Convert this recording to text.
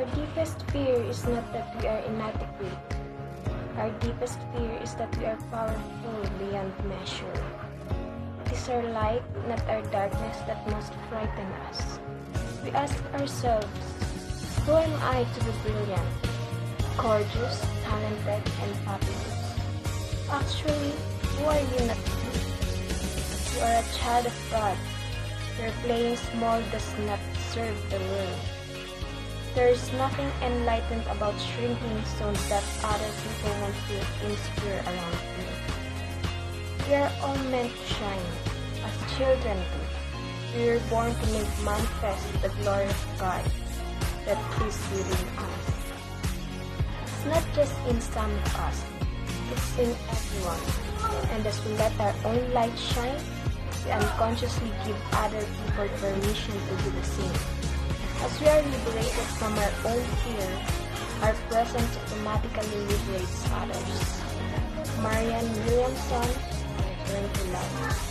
Our deepest fear is not that we are inadequate. Our deepest fear is that we are powerful beyond measure. It is our light, not our darkness, that must frighten us. We ask ourselves, who am I to be brilliant, gorgeous, talented, and fabulous? Actually, who are you not to be? You are a child of God. Your playing small does not serve the world. There is nothing enlightened about shrinking so that other people won't feel insecure around you. We are all meant to shine, as children do. We were born to make manifest the glory of God that is within us. It's not just in some of us, it's in everyone. And as we let our own light shine, we unconsciously give other people permission to do the same. As we are liberated from our own fear, our presence automatically liberates others. Marianne Williamson, Learn to Love.